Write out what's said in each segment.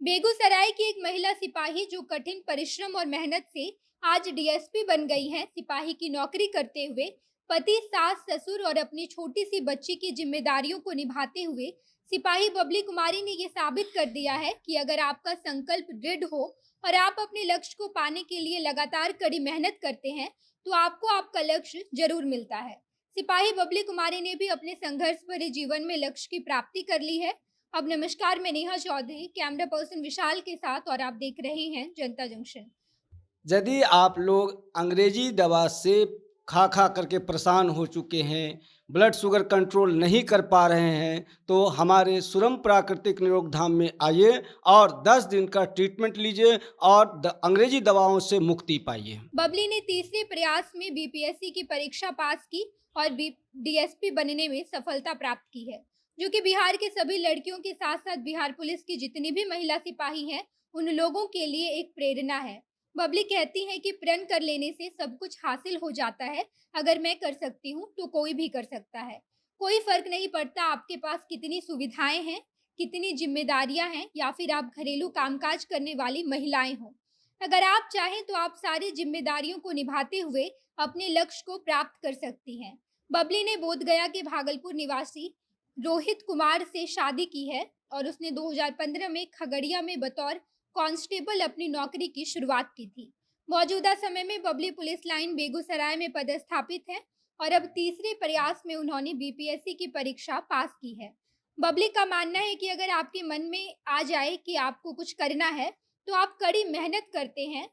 बेगूसराय की एक महिला सिपाही जो कठिन परिश्रम और मेहनत से आज डीएसपी बन गई हैं। सिपाही की नौकरी करते हुए पति, सास, ससुर और अपनी छोटी सी बच्ची की जिम्मेदारियों को निभाते हुए सिपाही बबली कुमारी ने ये साबित कर दिया है कि अगर आपका संकल्प दृढ़ हो और आप अपने लक्ष्य को पाने के लिए लगातार कड़ी मेहनत करते हैं तो आपको आपका लक्ष्य जरूर मिलता है। सिपाही बबली कुमारी ने भी अपने संघर्ष भरे जीवन में लक्ष्य की प्राप्ति कर ली है। अब नमस्कार, मैं नेहा चौधरी, कैमरा पर्सन विशाल के साथ, और आप देख रहे हैं जनता जंक्शन। यदि आप लोग अंग्रेजी दवा से खा खा करके परेशान हो चुके हैं, ब्लड शुगर कंट्रोल नहीं कर पा रहे हैं, तो हमारे सुरम प्राकृतिक निरोग धाम में आइए और 10 दिन का ट्रीटमेंट लीजिए और अंग्रेजी दवाओं से मुक्ति पाइए। बबली ने तीसरे प्रयास में बीपीएससी की परीक्षा पास की और डीएसपी बनने में सफलता प्राप्त की है, जो कि बिहार के सभी लड़कियों के साथ साथ बिहार पुलिस की जितनी भी महिला सिपाही हैं, उन लोगों के लिए एक प्रेरणा है। बबली कहती हैं कि प्रण कर लेने से सब कुछ हासिल हो जाता है। अगर मैं कर सकती हूँ तो कोई भी कर सकता है। कोई फर्क नहीं पड़ता आपके पास कितनी सुविधाएं हैं, कितनी जिम्मेदारियां हैं, या फिर आप घरेलू कामकाज करने वाली महिलाएं हों। अगर आप चाहें तो आप सारी जिम्मेदारियों को निभाते हुए अपने लक्ष्य को प्राप्त कर सकती हैं। बबली ने बोधगया के भागलपुर निवासी रोहित कुमार से शादी की है और उसने 2015 में खगड़िया में बतौर कांस्टेबल अपनी नौकरी की शुरुआत की थी। मौजूदा समय में बबली पुलिस लाइन बेगूसराय में पदस्थापित है और अब तीसरे प्रयास में उन्होंने बीपीएससी की परीक्षा पास की है। बबली का मानना है कि अगर आपके मन में आ जाए कि आपको कुछ करना है, तो आप कड़ी मेहनत करते हैं,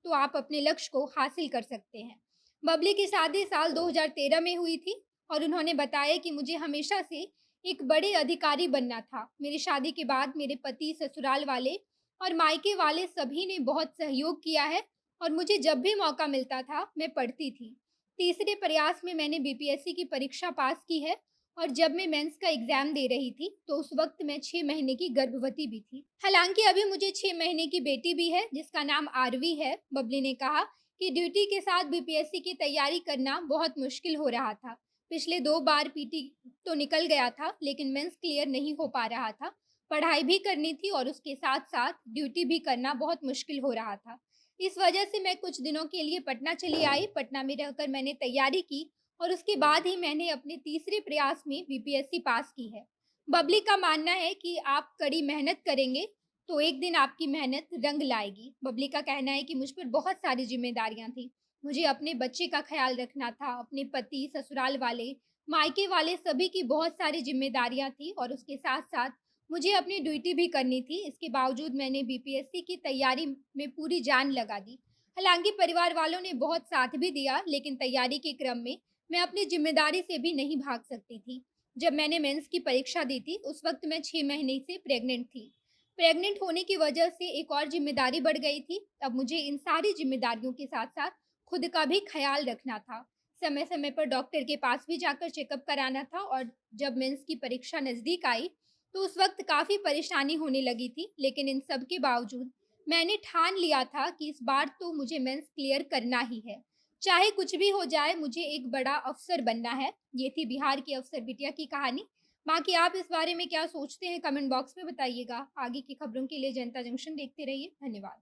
तो आप अपने लक्ष्य को हासिल कर सकते हैं। बबली की शादी साल 2013 में हुई थी और उन्होंने बताया कि मुझे हमेशा से एक बड़े अधिकारी बनना था। मेरी शादी के बाद मेरे पति, ससुराल वाले और मायके वाले सभी ने बहुत सहयोग किया है और मुझे जब भी मौका मिलता था, मैं पढ़ती थी। तीसरे प्रयास में मैंने बीपीएससी की परीक्षा पास की है और जब मैं मेंस का एग्ज़ाम दे रही थी, तो उस वक़्त मैं 6 महीने की गर्भवती भी थी। हालाँकि अभी मुझे 6 महीने की बेटी भी है, जिसका नाम आरवी है। बबली ने कहा कि ड्यूटी के साथ बीपीएससी की तैयारी करना बहुत मुश्किल हो रहा था। पिछले 2 बार पीटी तो निकल गया था, लेकिन मेंस क्लियर नहीं हो पा रहा था। पढ़ाई भी करनी थी और उसके साथ-साथ ड्यूटी भी करना बहुत मुश्किल हो रहा था। इस वजह से मैं कुछ दिनों के लिए पटना चली आई। पटना में रहकर मैंने तैयारी की और उसके बाद ही मैंने अपने तीसरे प्रयास में बीपीएससी पास की है। बबली का मानना है कि आप कड़ी मेहनत करेंगे तो एक दिन आपकी मेहनत रंग लाएगी। बबली का कहना है कि मुझ पर बहुत सारी जिम्मेदारियां थी। मुझे अपने बच्चे का ख्याल रखना था, अपने पति, ससुराल वाले, मायके वाले सभी की बहुत सारी जिम्मेदारियां थी और उसके साथ साथ मुझे अपनी ड्यूटी भी करनी थी। इसके बावजूद मैंने बीपीएससी की तैयारी में पूरी जान लगा दी। हालांकि परिवार वालों ने बहुत साथ भी दिया, लेकिन तैयारी के क्रम में मैं अपनी ज़िम्मेदारी से भी नहीं भाग सकती थी। जब मैंने मेंस की परीक्षा दी थी, उस वक़्त मैं 6 महीने से प्रेग्नेंट थी। प्रेग्नेंट होने की वजह से एक और ज़िम्मेदारी बढ़ गई थी। अब मुझे इन सारी ज़िम्मेदारियों के साथ-साथ खुद का भी ख़्याल रखना था। समय-समय पर डॉक्टर के पास भी जाकर चेकअप कराना था और जब मेंस की परीक्षा नज़दीक आई, तो उस वक़्त काफ़ी परेशानी होने लगी थी। लेकिन इन सब के बावजूद मैंने ठान लिया था कि इस बार तो मुझे मेंस क्लियर करना ही है। चाहे कुछ भी हो जाए, मुझे एक बड़ा अफ़सर बनना है। ये थी बिहार की अफ़सर बिटिया की कहानी। बाकी आप इस बारे में क्या सोचते हैं, कमेंट बॉक्स में बताइएगा। आगे की खबरों के लिए जनता जंक्शन देखते रहिए। धन्यवाद।